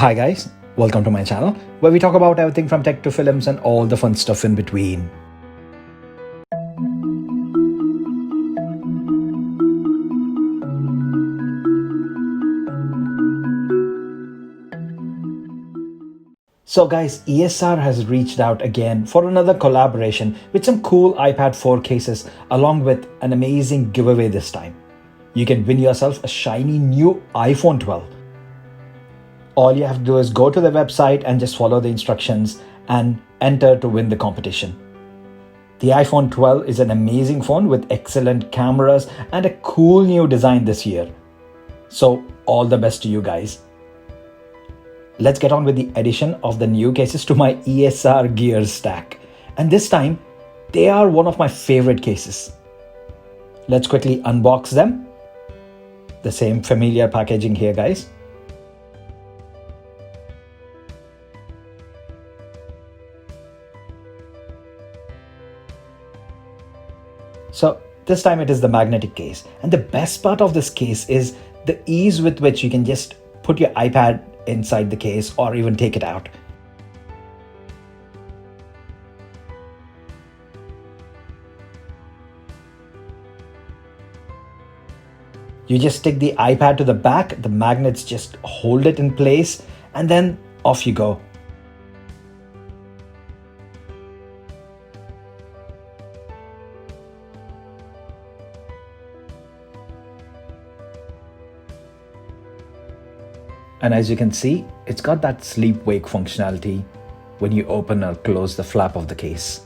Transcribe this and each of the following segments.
Hi guys, welcome to my channel where we talk about everything from tech to films and all the fun stuff in between. So guys, ESR has reached out again for another collaboration with some cool iPad 4 cases along with an amazing giveaway this time. You can win yourself a shiny new iPhone 12. All you have to do is go to the website and just follow the instructions and enter to win the competition. The iPhone 12 is an amazing phone with excellent cameras and a cool new design this year. So all the best to you guys. Let's get on with the addition of the new cases to my ESR gears stack. And this time, they are one of my favorite cases. Let's quickly unbox them. The same familiar packaging here, guys. So this time it is the magnetic case. And the best part of this case is the ease with which you can just put your iPad inside the case or even take it out. You just stick the iPad to the back, the magnets just hold it in place, and then off you go. And as you can see, it's got that sleep-wake functionality when you open or close the flap of the case.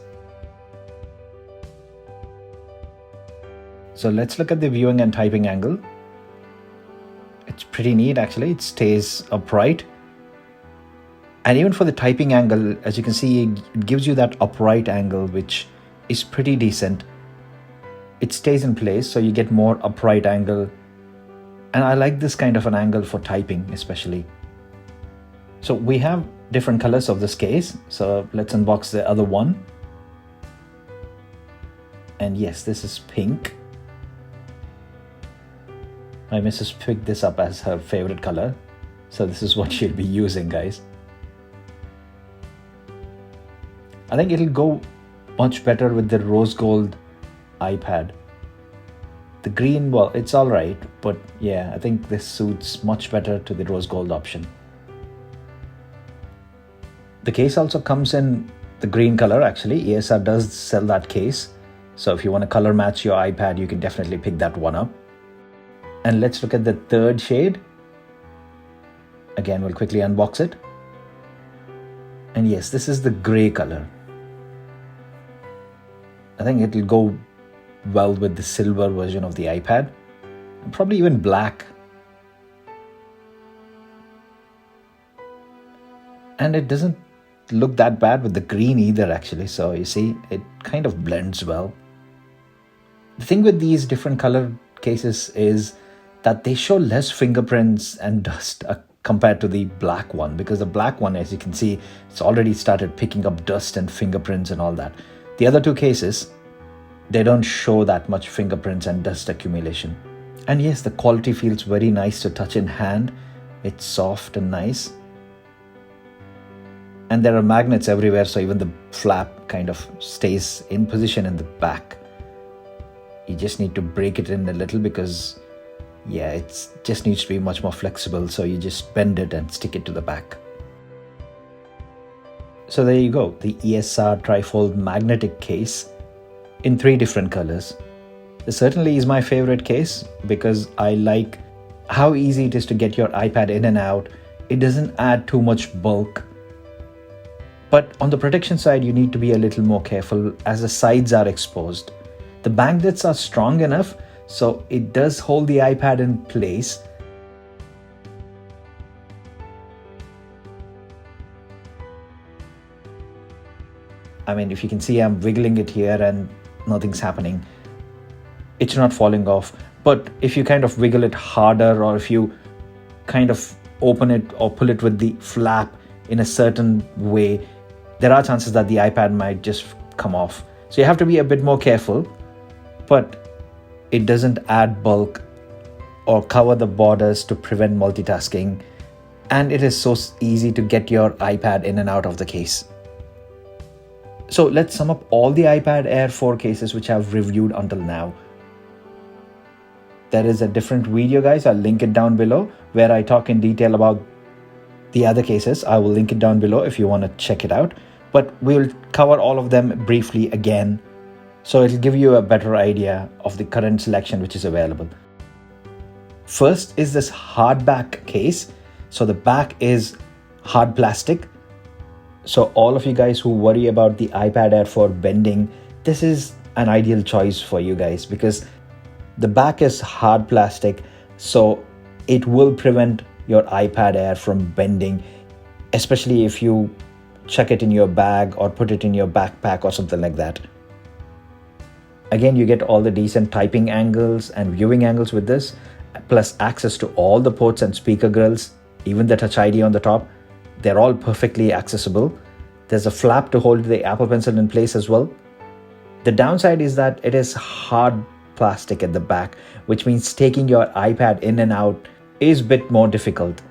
So let's look at the viewing and typing angle. It's pretty neat actually, it stays upright. And even for the typing angle, as you can see, it gives you that upright angle, which is pretty decent. It stays in place, so you get more upright angle. And I like this kind of an angle for typing especially. So we have different colors of this case. So let's unbox the other one. And yes, this is pink. My missus picked this up as her favorite color. So this is what she'll be using, guys. I think it'll go much better with the rose gold iPad. The green, well, it's all right, but yeah, I think this suits much better to the rose gold option. The case also comes in the green color actually. ESR does sell that case. So if you want to color match your iPad, you can definitely pick that one up. And let's look at the third shade. Again, we'll quickly unbox it. And yes, this is the gray color. I think it'll go well with the silver version of the iPad, and probably even black. And it doesn't look that bad with the green either actually, so you see it kind of blends well. The thing with these different color cases is that they show less fingerprints and dust compared to the black one, because the black one, as you can see, it's already started picking up dust and fingerprints and all that. The other two cases, they don't show that much fingerprints and dust accumulation. And yes, the quality feels very nice to touch in hand. It's soft and nice. And there are magnets everywhere, so even the flap kind of stays in position in the back. You just need to break it in a little because, yeah, it just needs to be much more flexible. So you just bend it and stick it to the back. So there you go, the ESR Trifold Magnetic Case in 3 different colors. This certainly is my favorite case because I like how easy it is to get your iPad in and out. It doesn't add too much bulk. But on the protection side, you need to be a little more careful as the sides are exposed. The magnets are strong enough, so it does hold the iPad in place. I mean, if you can see, I'm wiggling it here and nothing's happening. It's not falling off. But if you kind of wiggle it harder, or if you kind of open it or pull it with the flap in a certain way, there are chances that the iPad might just come off. So you have to be a bit more careful, but it doesn't add bulk or cover the borders to prevent multitasking. and it is so easy to get your iPad in and out of the case. So let's sum up all the iPad Air 4 cases which I've reviewed until now. There is a different video, guys. I'll link it down below where I talk in detail about the other cases. I will link it down below if you want to check it out. But we'll cover all of them briefly again, so it'll give you a better idea of the current selection which is available. First is this hardback case. So the back is hard plastic. So all of you guys who worry about the iPad Air 4 bending, this is an ideal choice for you guys because the back is hard plastic, so it will prevent your iPad Air from bending, especially if you chuck it in your bag or put it in your backpack or something like that. Again, you get all the decent typing angles and viewing angles with this, plus access to all the ports and speaker grills, even the Touch ID on the top. They're all perfectly accessible. There's a flap to hold the Apple Pencil in place as well. The downside is that it is hard plastic at the back, which means taking your iPad in and out is a bit more difficult.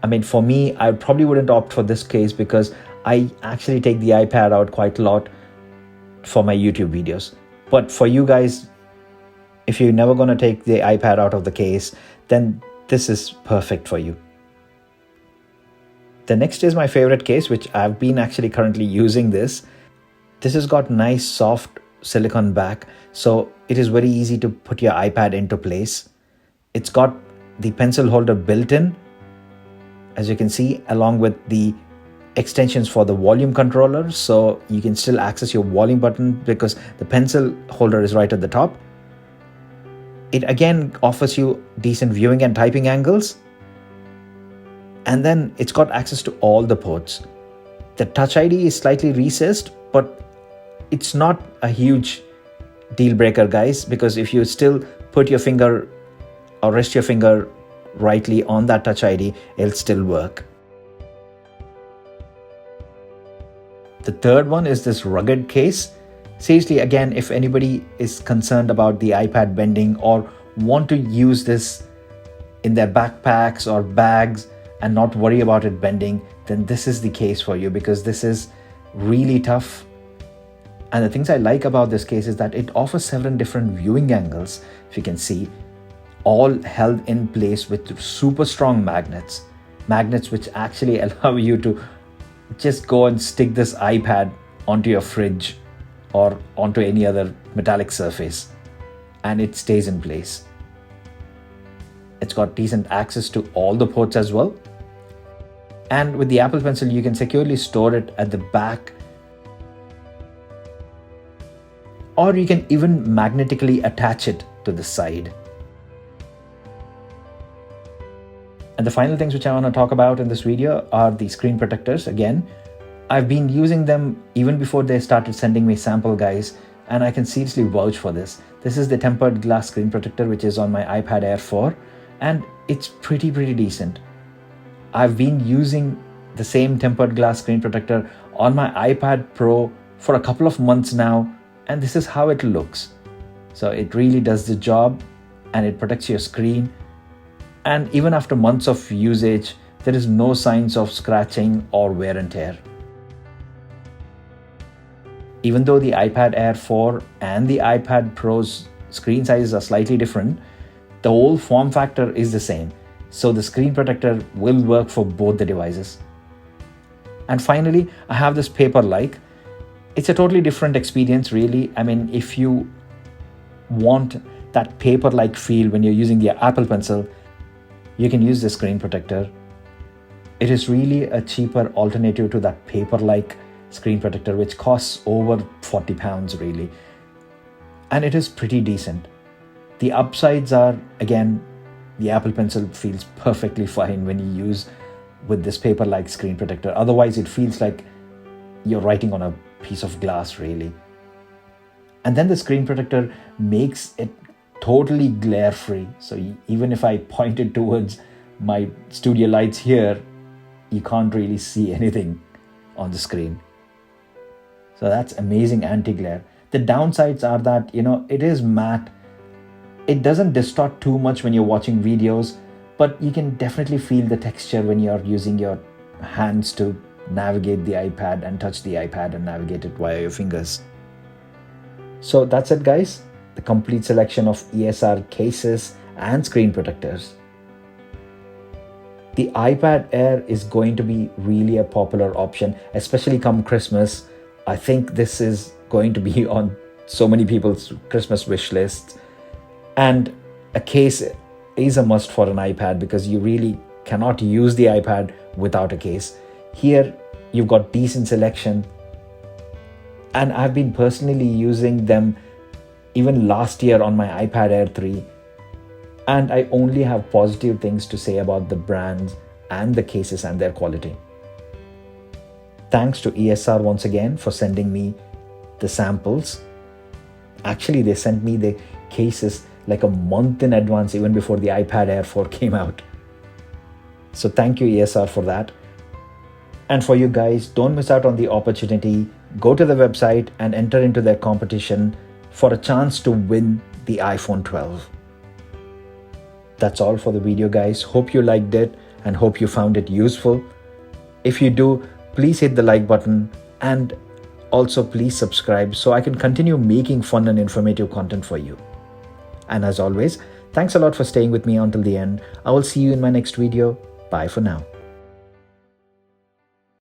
I mean, for me, I probably wouldn't opt for this case because I actually take the iPad out quite a lot for my YouTube videos. But for you guys, if you're never going to take the iPad out of the case, then this is perfect for you. The next is my favorite case, which I've been actually currently using this. This has got nice soft silicone back, so it is very easy to put your iPad into place. It's got the pencil holder built in, as you can see, along with the extensions for the volume controller, so you can still access your volume button because the pencil holder is right at the top. It again offers you decent viewing and typing angles, and then it's got access to all the ports. The Touch ID is slightly recessed, but it's not a huge deal breaker, guys, because if you still put your finger or rest your finger rightly on that Touch ID, it'll still work. The third one is this rugged case. Seriously, again, if anybody is concerned about the iPad bending or want to use this in their backpacks or bags and not worry about it bending, then this is the case for you because this is really tough. And the things I like about this case is that it offers 7 different viewing angles, if you can see, all held in place with super strong magnets which actually allow you to just go and stick this iPad onto your fridge or onto any other metallic surface and it stays in place. It's got decent access to all the ports as well. And with the Apple Pencil, you can securely store it at the back, or you can even magnetically attach it to the side. And the final things which I want to talk about in this video are the screen protectors. Again, I've been using them even before they started sending me sample, guys, and I can seriously vouch for this. This is the tempered glass screen protector which is on my iPad Air 4, and it's pretty decent. I've been using the same tempered glass screen protector on my iPad Pro for a couple of months now, and this is how it looks. So it really does the job and it protects your screen. And even after months of usage, there is no signs of scratching or wear and tear. Even though the iPad Air 4 and the iPad Pro's screen sizes are slightly different, the whole form factor is the same. So the screen protector will work for both the devices. And finally, I have this paper-like. It's a totally different experience, really. I mean, if you want that paper-like feel when you're using the Apple Pencil, you can use the screen protector. It is really a cheaper alternative to that paper-like screen protector, which costs over £40 really. And it is pretty decent. The upsides are, again, the Apple Pencil feels perfectly fine when you use with this paper-like screen protector. Otherwise, it feels like you're writing on a piece of glass, really. And then the screen protector makes it totally glare-free. So even if I point it towards my studio lights here, you can't really see anything on the screen. So that's amazing anti-glare. The downsides are that, it is matte. It doesn't distort too much when you're watching videos, but you can definitely feel the texture when you're using your hands to navigate the iPad and touch the iPad and navigate it via your fingers. So that's it, guys. The complete selection of ESR cases and screen protectors. The iPad Air is going to be really a popular option, especially come Christmas. I think this is going to be on so many people's Christmas wish lists. And a case is a must for an iPad because you really cannot use the iPad without a case. Here, you've got decent selection. And I've been personally using them even last year on my iPad Air 3. And I only have positive things to say about the brands and the cases and their quality. Thanks to ESR once again for sending me the samples. Actually, they sent me the cases like a month in advance, even before the iPad Air 4 came out. So thank you, ESR, for that. And for you guys, don't miss out on the opportunity. Go to the website and enter into their competition for a chance to win the iPhone 12. That's all for the video, guys. Hope you liked it and hope you found it useful. If you do, please hit the like button and also please subscribe so I can continue making fun and informative content for you. And as always, thanks a lot for staying with me until the end. I will see you in my next video. Bye for now.